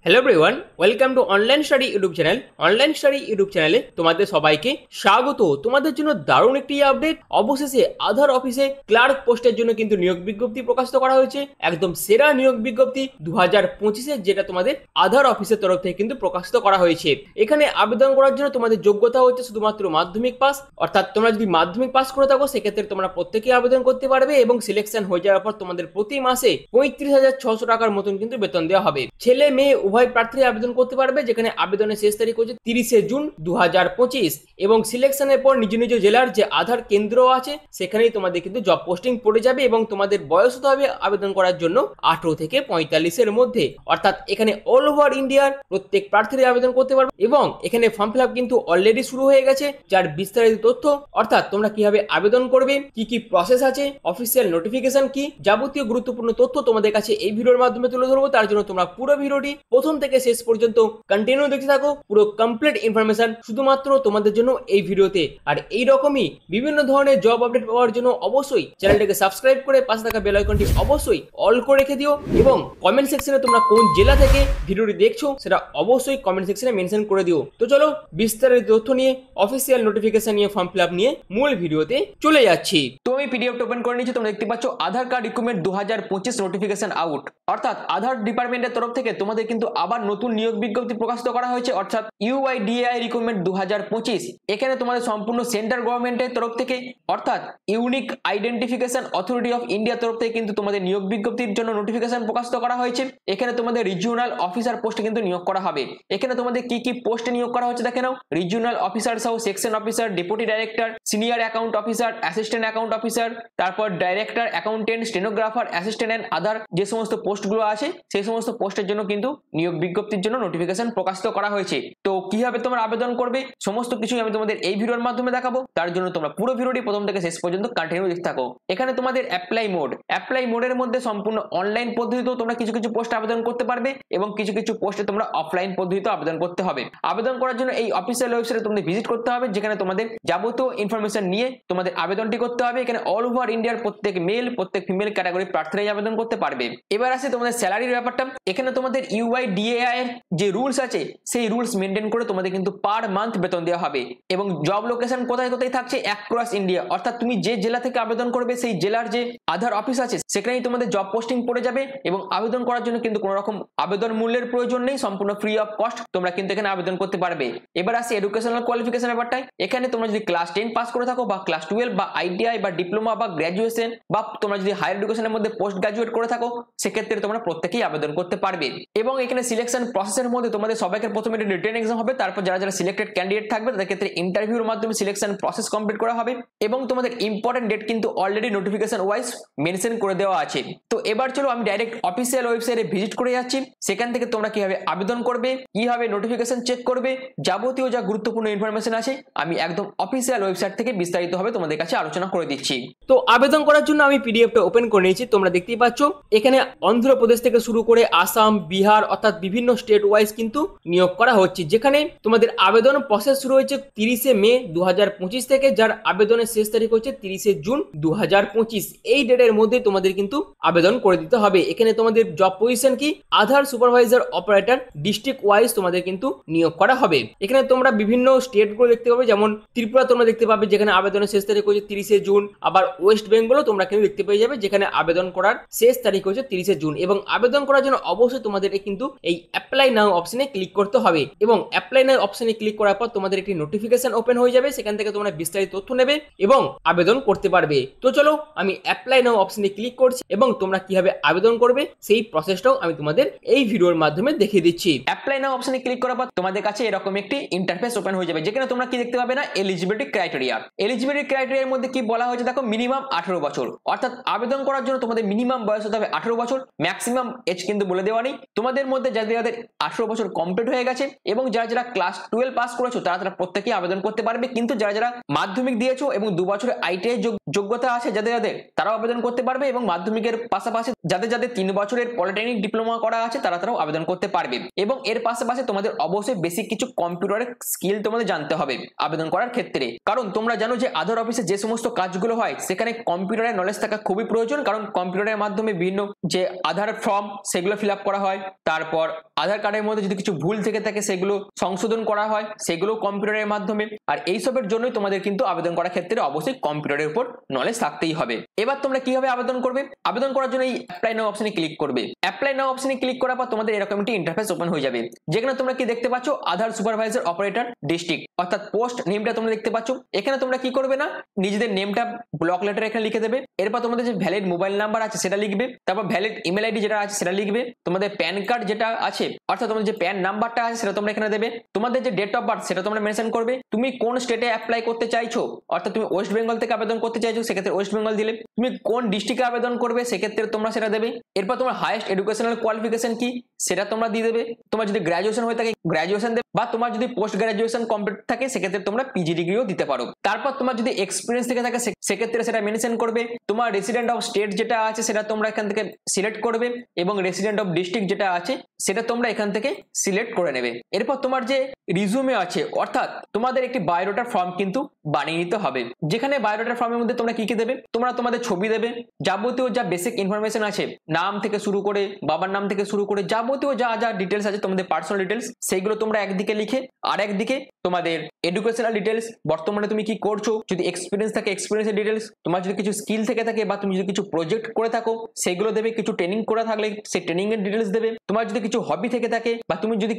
Hello everyone, welcome to online study YouTube channel. Online study YouTube চ্যানেলে তোমাদের সবাইকে স্বাগত। তোমাদের জন্য দারুণ একটি আপডেট। অবশেষে আধার অফিসে ক্লার্ক পোস্টের জন্য কিন্তু নিয়োগ বিজ্ঞপ্তি প্রকাশিত করা হয়েছে। একদম সেরা নিয়োগ বিজ্ঞপ্তি 2025-এর, যেটা তোমাদের আধার অফিসের তরফ থেকে কিন্তু প্রকাশিত করা হয়েছে। এখানে আবেদন করার জন্য তোমাদের যোগ্যতা হচ্ছে শুধুমাত্র মাধ্যমিক পাস। অর্থাৎ তোমরা যদি মাধ্যমিক পাস করে থাকো সেক্ষেত্রে তোমরা প্রত্যেকেই আবেদন করতে পারবে এবং সিলেকশন হয়ে যাওয়ার পর তোমাদের প্রতি মাসে 35,600 টাকার মতন কিন্তু বেতন দেওয়া হবে। ছেলে মেয়ে উভয় প্রার্থী আবেদন করতে পারবে, যেখানে আবেদনের শেষ তারিখ হচ্ছে 30 জুন 2025 এবং সিলেকশনের পর নিজ নিজ জেলার যে আধার কেন্দ্র আছে সেখানেই তোমাদের কিন্তু জব পোস্টিং পড়ে যাবে এবং তোমাদের বয়স হতে হবে আবেদন করার জন্য 18 থেকে 45-এর মধ্যে। অর্থাৎ এখানে অল ওভার ইন্ডিয়ার প্রত্যেক প্রার্থীরা আবেদন করতে পারবে এবং এখানে ফর্ম ফিল আপ কিন্তু অলরেডি শুরু হয়ে গেছে, যার বিস্তারিত তথ্য অর্থাৎ তোমরা কিভাবে আবেদন করবে, কি কি প্রসেস আছে, অফিসিয়াল নোটিফিকেশন কি, যাবতীয় গুরুত্বপূর্ণ তথ্য তোমাদের কাছে এই ভিডিওর মাধ্যমে তুলে ধরবো। তার জন্য তোমরা পুরো ভিডিওটি প্রথম থেকে শেষ পর্যন্ত কন্টিনিউ দেখতে থাকো। পুরো কমপ্লিট ইনফরমেশন শুধুমাত্র তোমাদের জন্য এই ভিডিওতে। আর এই রকমই বিভিন্ন ধরনের জব আপডেট পাওয়ার জন্য অবশ্যই চ্যানেলটাকে সাবস্ক্রাইব করে পাশে থাকা বেল আইকনটি অবশ্যই অল করে রেখে দিও এবং কমেন্ট সেকশনে তোমরা কোন জেলা থেকে ভিডিওটি দেখছো সেটা অবশ্যই কমেন্ট সেকশনে মেনশন করে দিও। তো চলো বিস্তারিত তথ্য নিয়ে, অফিসিয়াল নোটিফিকেশন নিয়ে, ফর্ম ফিল আপ নিয়ে মূল ভিডিওতে চলে যাচ্ছি। তো আমি পিডিএফ ওপেন করে নিচ্ছি। তোমরা দেখতে পাচ্ছ আধার কার্ড রিক্রুটমেন্ট 2025 নোটিফিকেশন আউট। অর্থাৎ আধার ডিপার্টমেন্টের তরফ থেকে তোমাদের কিন্তু আবার নতুন নিয়োগ বিজ্ঞপ্তি প্রকাশিত করা হয়েছে, অর্থাৎ ইউআইডিএআই রিক্রুটমেন্ট 2025। এখানে তোমাদের সম্পূর্ণ সেন্ট্রাল গভর্নমেন্টের তরফ থেকে অর্থাৎ unique identification authority of India তরফ থেকে কিন্তু তোমাদের নিয়োগ বিজ্ঞপ্তির জন্য নোটিফিকেশন প্রকাশিত করা হয়েছে। এখানে তোমাদের রিজিওনাল অফিসার পোস্টে কিন্তু নিয়োগ করা হবে। এখানে তোমাদের কি কি পোস্টে নিয়োগ করা হচ্ছে দেখে নাও। রিজিওনাল অফিসার সহ section officer, deputy director, senior account officer, assistant account officer, তারপর director, accountant, stenographer, assistant and other যে সমস্ত পোস্টগুলো আছে সেই সমস্ত পোস্টের জন্য কিন্তু নিয়োগ বিজ্ঞপ্তির জন্য নোটিফিকেশন প্রকাশিত করা হয়েছে। তো কিভাবে তোমরা আবেদন করবে সমস্ত কিছুই আমি তোমাদের এই ভিডিওর মাধ্যমে দেখাবো। তার জন্য তোমরা পুরো ভিডিওটি প্রথম থেকে শেষ পর্যন্ত কন্টিনিউ দেখতে থাকো। এখানে তোমাদের অ্যাপ্লাই মোডের মধ্যে সম্পূর্ণ অনলাইন পদ্ধতিতেও তোমরা কিছু কিছু পোস্টে আবেদন করতে পারবে এবং কিছু কিছু পোস্টে তোমরা অফলাইন পদ্ধতিতেও আবেদন করতে হবে। আবেদন করার জন্য এই অফিসিয়াল ওয়েবসাইটে তোমাদের ভিজিট করতে হবে, যেখানে তোমাদের যাবতীয় ইনফরমেশন নিয়ে তোমাদের আবেদনটি করতে হবে। এখানে অল ওভার ইন্ডিয়ার প্রত্যেক মেল প্রত্যেক ফিমেল ক্যাটাগরি প্রার্থীরাই আবেদন করতে পারবে। এবার আসে তোমাদের স্যালারির ব্যাপারটা। এখানে তোমাদের ইউআইডিএআই এর যে রুলস আছে সেই রুলস মেনটেন করে তোমাদের কিন্তু পার মান্থ বেতন দেওয়া হবে এবং জব লোকেশন কোথায় কোথায় থাকছে অ্যাক্রস ইন্ডিয়া। অর্থাৎ তুমি যে জেলা থেকে আবেদন করবে সেই জেলার যে আধার অফিস আছে সেখানেই তোমাদের জব পোস্টিং পড়ে যাবে এবং আবেদন করার জন্য কিন্তু কোনো রকম আবেদন মূল্যের প্রয়োজন নেই, সম্পূর্ণ ফ্রি অফ কস্ট তোমরা কিন্তু এখানে আবেদন করতে পারবে। এবার আসে এডুকেশনাল কোয়ালিফিকেশন ব্যাপারটায়। এখানে তোমরা যদি ক্লাস 10 পাস করে থাকো বা ক্লাস 12 বা আইটিআই বা ডিপ্লোমা বা গ্র্যাজুয়েশন বা তোমরা যদি হায়ার এডুকেশনের মধ্যে পোস্ট গ্রাজুয়েট করে থাকো সেক্ষেত্রে তোমরা প্রত্যেকেই আবেদন করতে পারবে। এবং এখানে সিলেকশন প্রসেসের মধ্যে তোমাদের সবাইকে প্রথমে রিটেন এক্সাম হবে, তারপর যারা যারা সিলেক্টেড ক্যান্ডিডেট থাকবে তাদের ক্ষেত্রে ইন্টারভিউর মাধ্যমে সিলেকশন প্রসেস কমপ্লিট করা হবে এবং তোমাদের ইম্পর্টেন্ট ডেট কিন্তু অলরেডি নোটিফিকেশন ওয়াইজ মেনশন করে দেওয়া আছে। তো এবার চলো আমি ডাইরেক্ট অফিসিয়াল ওয়েবসাইটে ভিজিট করে যাচ্ছি। সেখান থেকে তোমরা কিভাবে আবেদন করবে, কিভাবে নোটিফিকেশন চেক করবে, যাবতীয় যা গুরুত্বপূর্ণ ইনফরমেশন আছে আমি একদম অফিসিয়াল ওয়েবসাইট থেকে বিস্তারিতভাবে তোমাদের কাছে আলোচনা করে দিচ্ছি। তো আবেদন করার জন্য আমি পিডিএফটা ওপেন করে নিয়েছি। তোমরা দেখতেই পাচ্ছ এখানে অন্ধ্রপ্রদেশ থেকে শুরু করে আসাম, বিহার অর্থাৎ বিভিন্ন স্টেট ওয়াইজ কিন্তু নিয়োগ করা হচ্ছে, যেখানে তোমাদের আবেদন প্রসেস শুরু হয়েছে 30 মে 2025 থেকে, যার আবেদনের শেষ তারিখ হচ্ছে 30 জুন 2025। এই ডেটের মধ্যে তোমাদের কিন্তু আবেদন করে দিতে হবে। এখানে তোমাদের জব পজিশন কি আধার সুপারভাইজার অপারেটর ডিস্ট্রিক্ট ওয়াইজ তোমাদের কিন্তু নিয়োগ করা হবে। এখানে তোমরা বিভিন্ন স্টেট গুলো দেখতে পাবে, যেমন ত্রিপুরা তোমরা দেখতে পাবে যেখানে আবেদনের শেষ তারিখ হচ্ছে 30 জুন। আবার ওয়েস্ট বেঙ্গলও তোমরা কিন্তু দেখতে পেয়ে যাবে যেখানে আবেদন করার শেষ তারিখ হচ্ছে 30 জুন। এবং আবেদন করার জন্য অবশ্যই তোমাদের কিন্তু এই অ্যাপ্লাই নাও অপশনে ক্লিক করতে হবে এবং অ্যাপ্লাই নাও অপশনে ক্লিক করার পর তোমাদের একটি নোটিফিকেশন ওপেন হয়ে যাবে, সেখান থেকে তোমরা বিস্তারিত তথ্য নেবে এবং আবেদন করতে পারবে। তো চলো আমি অ্যাপ্লাই নাও অপশনে ক্লিক করছি এবং তোমরা কিভাবে আবেদন করবে সেই প্রসেসটাও আমি তোমাদের এই ভিডিওর মাধ্যমে দেখিয়ে দিচ্ছি। অ্যাপ্লাই নাও অপশনে ক্লিক করার পর তোমাদের কাছে এরকম একটি ইন্টারফেস ওপেন হয়ে যাবে, যেখানে তোমরা কি দেখতে পাবে না এলিজিবিলিটি ক্রাইটেরিয়া। এলিজিবিলিটি ক্রাইটেরিয়ার মধ্যে কি বলা হয়েছে দেখো, মিনিমাম 18 বছর। অর্থাৎ আবেদন করার জন্য তোমাদের মিনিমাম বয়স হতে হবে 18 বছর, ম্যাক্সিমাম এজ কিন্তু বলে দেওয়া নেই। তোমাদের মধ্যে যাদের 18 বছর কমপ্লিট হয়ে গেছে এবং যারা যারা ক্লাস 12 পাস করেছো তারা প্রত্যেকেই আবেদন করতে পারবে, কিন্তু যারা যারা মাধ্যমিক দিয়েছো এবং 2 বছরের আইটিআই যোগ্যতা আছে যাদের তারাও আবেদন করতে পারবে এবং মাধ্যমিকের পাশাপাশি যাদের 3 বছরের পলিটেকনিক ডিপ্লোমা করা আছে তারাও আবেদন করতে পারবে। এবং এর পাশাপাশি তোমাদের অবশ্যই বেসিক কিছু কম্পিউটারের স্কিল তোমাদের জানতে হবে আবেদন করার ক্ষেত্রে, কারণ তোমরা জানো যে আধার অফিসে যে সমস্ত কাজগুলো হয় সেখানে কম্পিউটারের নলেজ থাকা খুবই প্রয়োজন, কারণ কম্পিউটারের মাধ্যমে বিভিন্ন যে আধার ফর্ম সেগুলো ফিল আপ করা হয়, তারপর তারপর আধার কার্ডের মধ্যে যদি কিছু ভুল থেকে থাকে সেগুলো সংশোধন করা হয়, সেগুলো কম্পিউটারের মাধ্যমে। আর এইসবের জন্যই তোমাদের কিন্তু আবেদন করার ক্ষেত্রে অবশ্যই কম্পিউটারের উপর নলেজ থাকতেই হবে। এবার তোমরা কিভাবে আবেদন করবে? আবেদন করার জন্য এই অ্যাপ্লাই নাও অপশনে ক্লিক করবে। অ্যাপ্লাই নাও অপশনে ক্লিক করার পর তোমাদের এরকম একটি ইন্টারফেস ওপেন হয়ে যাবে, যেখানে তোমরা কি দেখতে পাচ্ছ আধার সুপারভাইজার অপারেটর ডিস্ট্রিক্ট, অর্থাৎ পোস্ট নেমটা তোমরা দেখতে পাচ্ছ। এখানে তোমরা কি করবে না, নিজেদের নেমটা ব্লক লেটার এখানে লিখে দেবে। এরপর তোমাদের যে ভ্যালিড মোবাইল নাম্বার আছে সেটা লিখবে, তারপর ভ্যালিড ইমেল আইডি যেটা আছে সেটা লিখবে, তোমাদের প্যান কার্ড যেটা আছে অর্থাৎ তোমাদের যে প্যান নাম্বারটা আছে সেটা তোমরা এখানে দেবে, তোমাদের যে ডেট অফ বার্থ সেটা তোমরা মেনশন করবে, তুমি কোন স্টেটে অ্যাপ্লাই করতে চাইছো অর্থাৎ তুমি ওয়েস্ট বেঙ্গল থেকে আবেদন করতে চাইছো সেক্ষেত্রে ওয়েস্ট বেঙ্গল দিলে, তুমি কোন ডিস্ট্রিক্টে আবেদন করবে সেক্ষেত্রে তোমরা সেটা দেবে। এরপর তোমার হাইয়েস্ট এডুকেশনাল কোয়ালিফিকেশন কি সেটা তোমরা দিয়ে দেবে, তোমার যদি গ্র্যাজুয়েশন হয়ে থাকে গ্র্যাজুয়েশন দেবে, বা তোমার যদি পোস্ট গ্র্যাজুয়েশন কমপ্লিট থাকে সেক্ষেত্রে তোমরা পিজি ডিগ্রিও দিতে পারো। তারপর তোমার যদি এক্সপিরিয়েন্স থেকে থাকে সেক্ষেত্রে সেটা মেনশন করবে, তোমার রেসিডেন্ট অফ স্টেট যেটা আছে সেটা তোমরা এখান থেকে সিলেক্ট করবে এবং রেসিডেন্ট অফ ডিস্ট্রিক্ট যেটা আছে সেটা তোমরা এখান থেকে সিলেক্ট করে নেবে। এরপর তোমার যে রিজুমে আছে অর্থাৎ তোমাদের একটি বায়োডাটা ফর্ম কিন্তু বানিয়ে নিতে হবে, যেখানে বায়োডাটা ফর্মের মধ্যে তোমরা কি কি দেবে, তোমরা তোমাদের ছবি দেবে, যাবতীয় যা বেসিক ইনফরমেশন আছে নাম থেকে শুরু করে বাবার নাম থেকে শুরু করে যাবতীয় যা যা ডিটেলস আছে তোমাদের পার্সোনাল ডিটেলস সেইগুলো তোমরা একদিকে লিখে আর একদিকে তোমাদের এডুকেশনাল ডিটেলস, বর্তমানে তুমি কি করছো, যদি এক্সপিরিয়েন্স থাকে এক্সপিরিয়েন্সের ডিটেলস, তোমার যদি কিছু স্কিল থেকে থাকে বা তুমি যদি কিছু প্রজেক্ট করে থাকো সেগুলো দেবে, কিছু ট্রেনিং করে থাকলে সেই ট্রেনিং এর ডিটেলস দেবে, তোমার যদি কিছু হবি থেকে থাকে বা তুমি যদি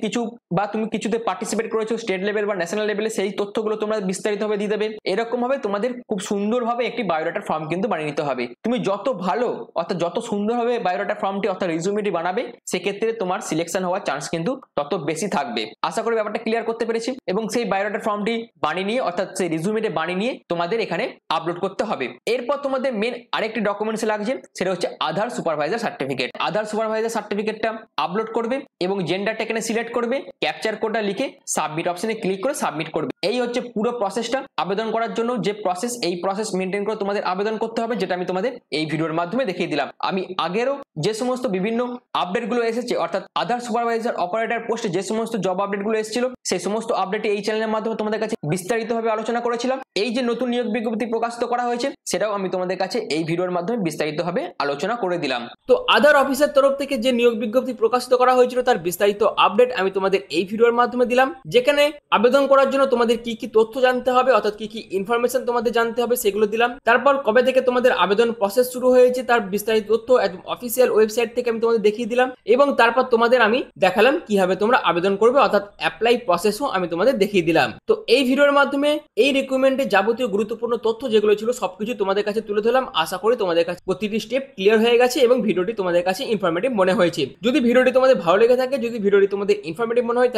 তুমি কিছুতে পার্টিসিপেট করেছো স্টেট লেভেল বা ন্যাশনাল লেভেলে সেই তথ্যগুলো তোমরা বিস্তারিতভাবে দিয়ে দেবে। এরকম ভাবে তোমাদের খুব সুন্দরভাবে একটি বায়োডাটা ফর্ম কিন্তু বানিয়ে নিতে হবে। তুমি যত ভালো অর্থাৎ যত সুন্দরভাবে বায়োডাটা ফর্মটি অর্থাৎ রিজুমেটি বানাবে সেক্ষেত্রে তোমার সিলেকশন হওয়ার চান্স কিন্তু তত বেশি থাকবে। আশা করি ব্যাপারটা ক্লিয়ার করতে পেরেছি। এবং সেই বায়োডাটা ফর্মটি বানিয়ে নিয়ে অর্থাৎ সেই রিজুমেটি বানিয়ে নিয়ে তোমাদের এখানে আপলোড করতে হবে। এরপর তোমাদের মেন আরেকটি ডকুমেন্টস লাগছে, সেটা হচ্ছে আধার সুপারভাইজার সার্টিফিকেট। আধার সুপারভাইজার সার্টিফিকেটটা আপলোড করবে এবং জেন্ডারটা এখানে সিলেক্ট করবে, ক্যাপচার কোডটা লিখে সাবমিট অপশনে ক্লিক করে সাবমিট করবে। এই হচ্ছে পুরো প্রসেসটা আবেদন করার জন্য যে প্রসেস, এই প্রসেস মেনটেন করে তোমাদের আবেদন করতে হবে, যেটা আমি তোমাদের এই ভিডিওর মাধ্যমে দেখিয়ে দিলাম। আমি আগেরও যে সমস্ত বিভিন্ন আপডেটগুলো এসেছে অর্থাৎ আধার সুপারভাইজার অপারেটর পোস্টে যে সমস্ত জব আপডেটগুলো এসেছিল সেই সমস্ত আপডেটে এই চ্যানেলের মাধ্যমে তোমাদের কাছে বিস্তারিতভাবে আলোচনা করেছিলাম। এই যে নতুন নিয়োগ বিজ্ঞপ্তি প্রকাশিত করা হয়েছে সেটাও আমি তোমাদের কাছে এই ভিডিওর মাধ্যমে বিস্তারিতভাবে আলোচনা করে দিলাম। তো আধার অফিসের তরফ থেকে যে নিয়োগ বিজ্ঞপ্তি প্রকাশিত করা হয়েছিল তার বিস্তারিত আপডেট আমি তোমাদের এই ভিডিওর মাধ্যমে দিলাম, যেখানে আবেদন করার জন্য তোমাদের কি কি তথ্য জানতে হবে অর্থাৎ কি কি ইনফরমেশন তোমাদের জানতে হবে সেগুলো দিলাম। তারপর কবে থেকে তোমাদের আবেদন প্রসেস শুরু হয়েছে তার বিস্তারিত তথ্য একদম অফিসিয়াল ওয়েবসাইট থেকে আমি তোমাদের দেখিয়ে দিলাম, এবং তারপর তোমাদের আমি দেখালাম কিভাবে তোমরা আবেদন করবে অর্থাৎ অ্যাপ্লাই প্রসেসও আমি তোমাদের দেখিয়ে দিলাম। তো এই ভিডিওর মাধ্যমে এই রিক্রুটমেন্টে যাবতীয় গুরুত্বপূর্ণ তথ্য যেগুলো ছিল সবকিছু তোমাদের কাছে তুলে ধরলাম। আশা করি তোমাদের কাছে প্রতিটি স্টেপ ক্লিয়ার হয়ে গেছে এবং ভিডিওটি তোমাদের কাছে ইনফরমেটিভ মনে হয়েছে। যদি ভিডিওটি তোমাদের ভালো লেগে থাকে, যদি ভিডিওটি তোমাদের ইনফরমেটিভ মনে হয়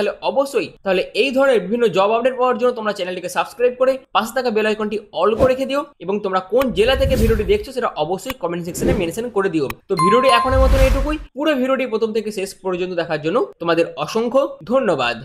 তাহলে এই ধরনের বিভিন্ন জব আপডেট পাওয়ার জন্য তোমরা চ্যানেলটিকে সাবস্ক্রাইব করে পাশে থাকা বেল আইকনটি অল করে রেখে দিও, এবং তোমরা কোন জেলা থেকে ভিডিওটি দেখছো সেটা অবশ্যই কমেন্ট সেকশনে মেনশন করে দিও। তো ভিডিওটি এখনের মতন এইটুকুই। পুরো ভিডিওটি প্রথম থেকে শেষ পর্যন্ত দেখার জন্য তোমাদের অসংখ্য ধন্যবাদ।